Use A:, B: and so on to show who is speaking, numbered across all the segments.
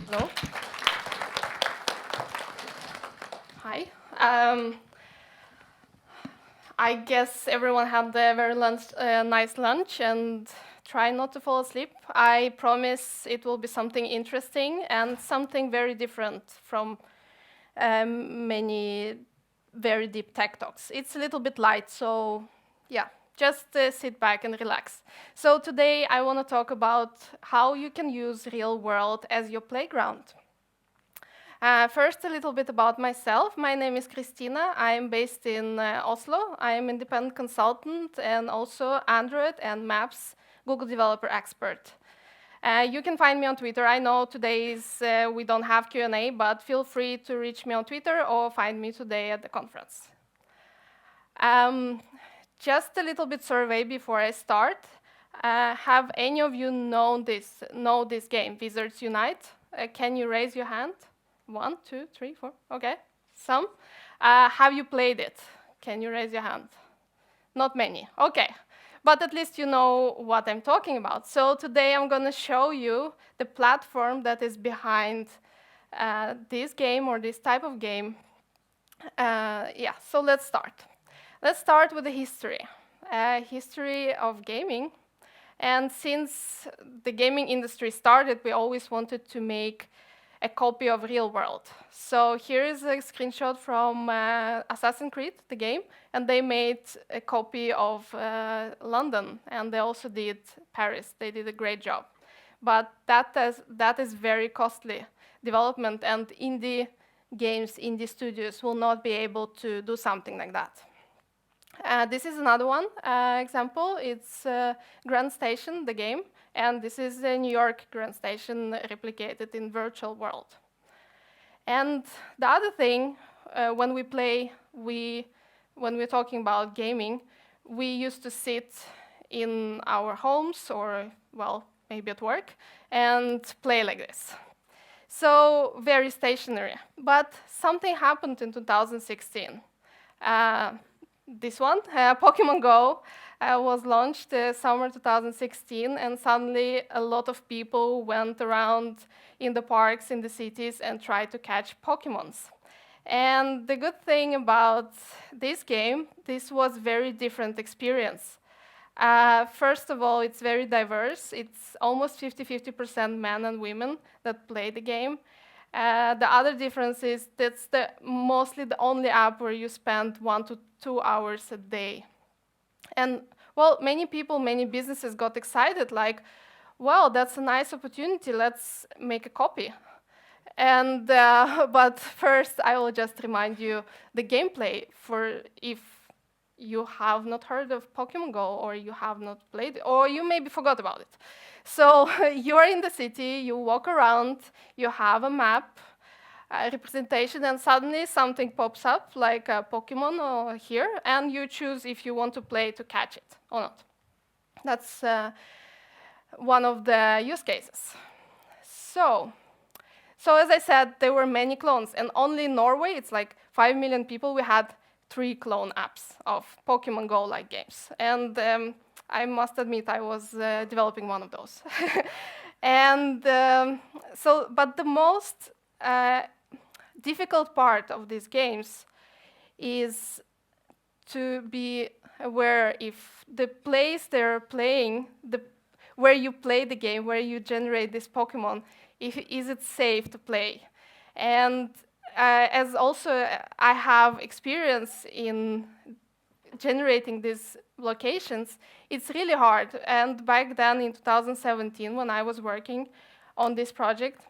A: Hello. Hi. I guess everyone had a very nice lunch and try not to fall asleep. I promise it will be something interesting and something very different from many very deep tech talks. It's a little bit light, so yeah, just sit back and relax. So today I want to talk about how you can use real world as your playground. First, a little bit about myself. My name is Kristina. I'm based in Oslo. I'm independent consultant and also Android and Maps Google developer expert. You can find me on Twitter. I know we don't have Q&A, but feel free to reach me on Twitter or find me today at the conference. Just a little bit survey before I start. Have any of you know this game, Wizards Unite? Can you raise your hand? 1, 2, 3, 4. Okay, some. Have you played it? Can you raise your hand? Not many. Okay, but at least you know what I'm talking about. So today I'm going to show you the platform that is behind this game or this type of game. So let's start. Let's start with the history of gaming. And since the gaming industry started, we always wanted to make a copy of real world. So here is a screenshot from Assassin's Creed, the game, and they made a copy of London, and they also did Paris. They did a great job. But that is very costly development, and indie games, indie studios will not be able to do something like that. This is another one example. It's Grand Station, the game, and this is the New York Grand Station replicated in virtual world. And the other thing, when we're talking about gaming, we used to sit in our homes or, well, maybe at work and play like this. So very stationary. But something happened in 2016. This one, Pokemon Go, was launched summer 2016, and suddenly a lot of people went around in the parks, in the cities, and tried to catch Pokemons. And the good thing about this game, this was very different experience. First of all, it's very diverse. It's almost 50-50% men and women that play the game. The other difference is that's mostly the only app where you spend 1 to 2 hours a day. And, well, many people, many businesses got excited, like, well, that's a nice opportunity, let's make a copy. And, but first, I will just remind you the gameplay for if you have not heard of Pokemon Go, or you have not played it, or you maybe forgot about it. So you're in the city, you walk around, you have a map, a representation, and suddenly something pops up, like a Pokemon here, and you choose if you want to play to catch it or not. That's one of the use cases. So as I said, there were many clones, and only in Norway, it's like 5 million people, we had 3 clone apps of Pokemon Go-like games. And I must admit, I was developing one of those. And but the most difficult part of these games is to be aware if the place they're playing, where you play the game, where you generate this Pokemon, is it safe to play? And as also I have experience in generating these locations, it's really hard. And back then in 2017, when I was working on this project,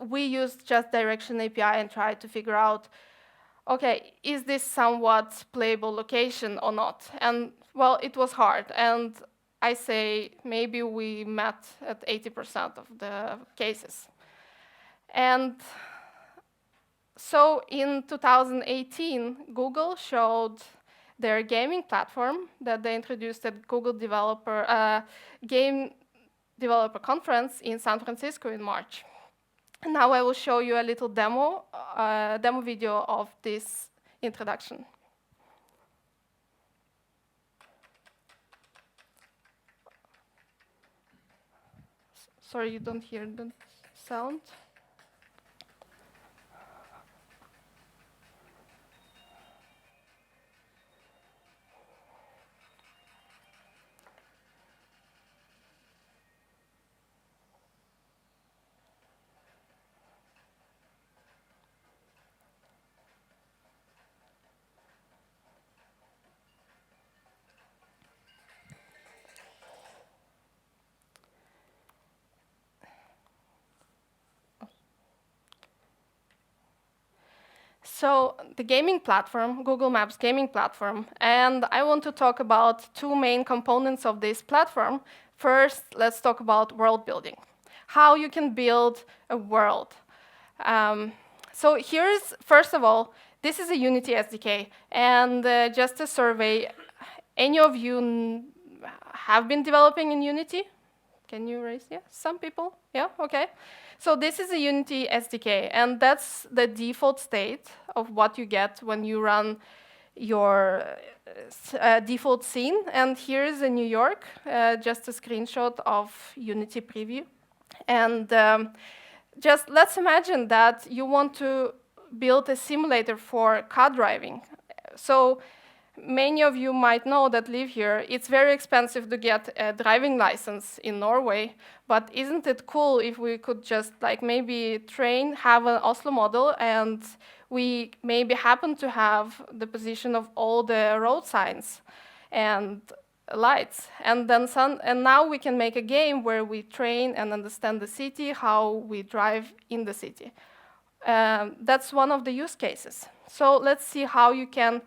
A: we used just Direction API and tried to figure out, okay, is this somewhat playable location or not? And, well, it was hard. And I say maybe we met at 80% of the cases. And so in 2018, Google showed their gaming platform that they introduced at Google Game Developer Conference in San Francisco in March. And now I will show you a little demo video of this introduction. Sorry, you don't hear the sound. So the gaming platform, Google Maps gaming platform, and I want to talk about two main components of this platform. First, let's talk about world building, how you can build a world. So here's, first of all, this is a Unity SDK, and just a survey, any of you have been developing in Unity? Can you raise? Yeah, some people. Yeah, okay. So this is a Unity SDK, and that's the default state of what you get when you run your default scene. And here's a New York, just a screenshot of Unity preview. And just let's imagine that you want to build a simulator for car driving. So many of you might know that live here, it's very expensive to get a driving license in Norway, but isn't it cool if we could just like maybe have an Oslo model, and we maybe happen to have the position of all the road signs and lights, and then and now we can make a game where we train and understand the city, how we drive in the city. That's one of the use cases. So let's see how you can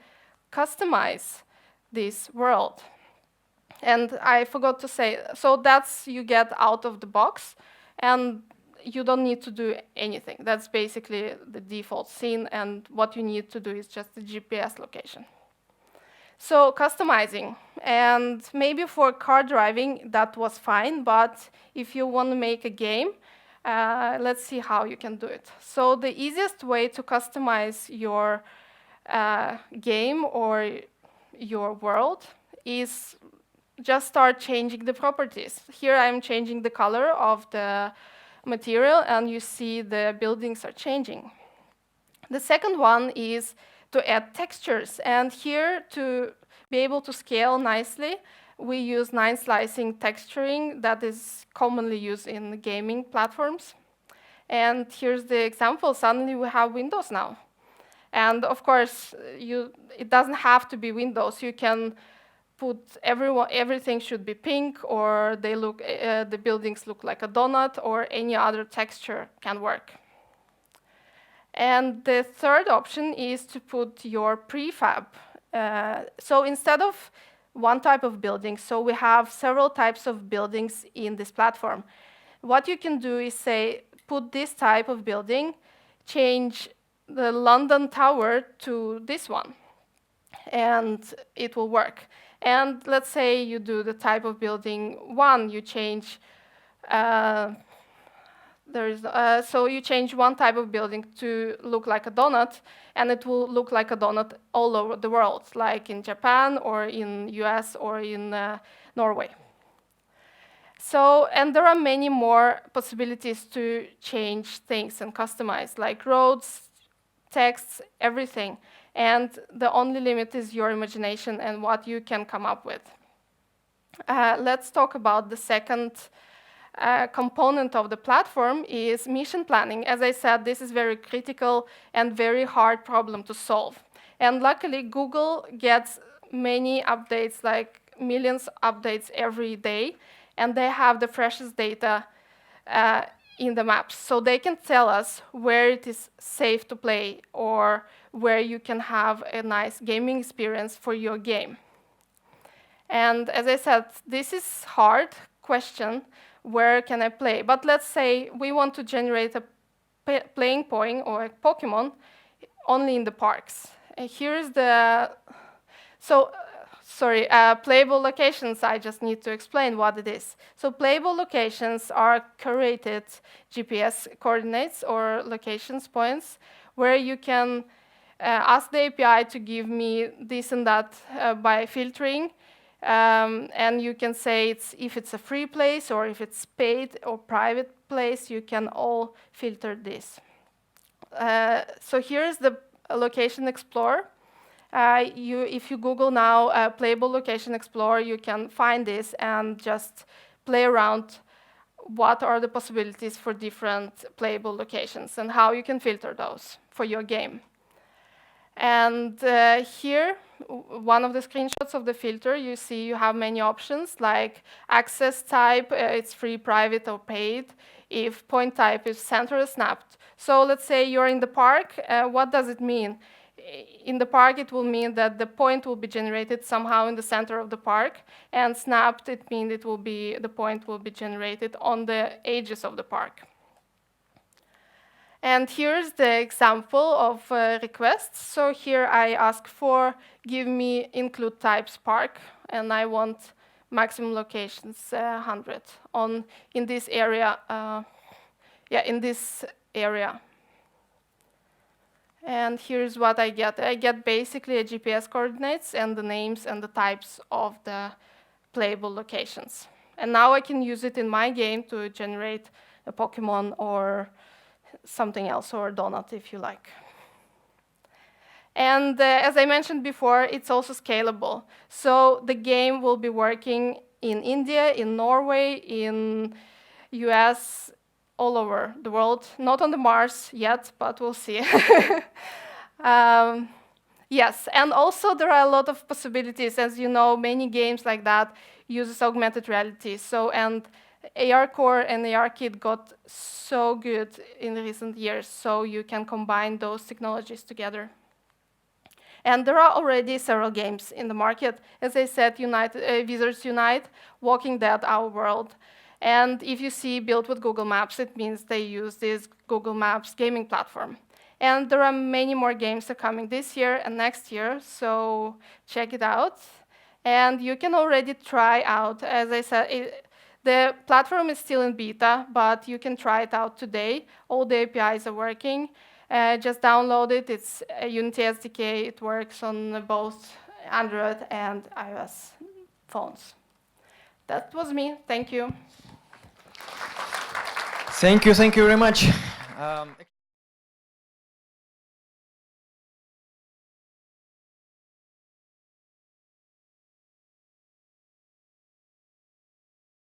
A: customize this world. And I forgot to say, so that's you get out of the box, and you don't need to do anything. That's basically the default scene, and what you need to do is just the GPS location. So customizing, and maybe for car driving that was fine, but if you want to make a game, let's see how you can do it. So the easiest way to customize your game or your world is just start changing the properties. Here I'm changing the color of the material, and you see the buildings are changing. The second one is to add textures, and here to be able to scale nicely, we use 9-slicing texturing that is commonly used in gaming platforms. And here's the example. Suddenly we have windows now. And of course, it doesn't have to be windows. You can put everything should be pink, or the buildings look like a donut, or any other texture can work. And the third option is to put your prefab. So instead of one type of building, so we have several types of buildings in this platform. What you can do is say, put this type of building, change the London Tower to this one, and it will work. And let's say you do the type of building 1, you change so you change one type of building to look like a donut, and it will look like a donut all over the world, like in Japan or in US or in Norway. So, and there are many more possibilities to change things and customize, like roads, texts, everything. And the only limit is your imagination and what you can come up with. Let's talk about the second component of the platform is mission planning. As I said, this is very critical and very hard problem to solve. And luckily, Google gets many updates, like millions updates every day, and they have the freshest data in the maps. So they can tell us where it is safe to play or where you can have a nice gaming experience for your game. And as I said, this is hard question, where can I play? But let's say we want to generate a playing point or a Pokemon only in the parks. And here's the, playable locations, I just need to explain what it is. So playable locations are curated GPS coordinates or locations points where you can ask the API to give me this and that by filtering And you can say if it's a free place or if it's paid or private place, you can all filter this. So here's the location explorer. If you Google now Playable Location Explorer, you can find this and just play around what are the possibilities for different playable locations and how you can filter those for your game. And here, one of the screenshots of the filter, you see you have many options like access type, it's free, private, or paid. If point type is center or snapped. So let's say you're in the park, what does it mean? In the park, it will mean that the point will be generated somehow in the center of the park, and snapped, it means the point will be generated on the edges of the park. And here's the example of requests. So here I ask for give me include types park, and I want maximum locations 100 in this area. In this area. And here's what I get. I get basically a GPS coordinates and the names and the types of the playable locations. And now I can use it in my game to generate a Pokemon or something else, or a donut if you like. And as I mentioned before, it's also scalable. So the game will be working in India, in Norway, in US, all over the world. Not on the Mars yet, but we'll see. Yes, and also there are a lot of possibilities. As you know, many games like that uses augmented reality. So, and AR Core and AR Kit got so good in recent years, so you can combine those technologies together. And there are already several games in the market. As I said, Wizards Unite, Walking Dead, Our World. And if you see built with Google Maps, it means they use this Google Maps gaming platform. And there are many more games that are coming this year and next year, so check it out. And you can already try out, as I said, the platform is still in beta, but you can try it out today. All the APIs are working. Just download it. It's a Unity SDK. It works on both Android and iOS phones. That was me. Thank you.
B: Thank you very much.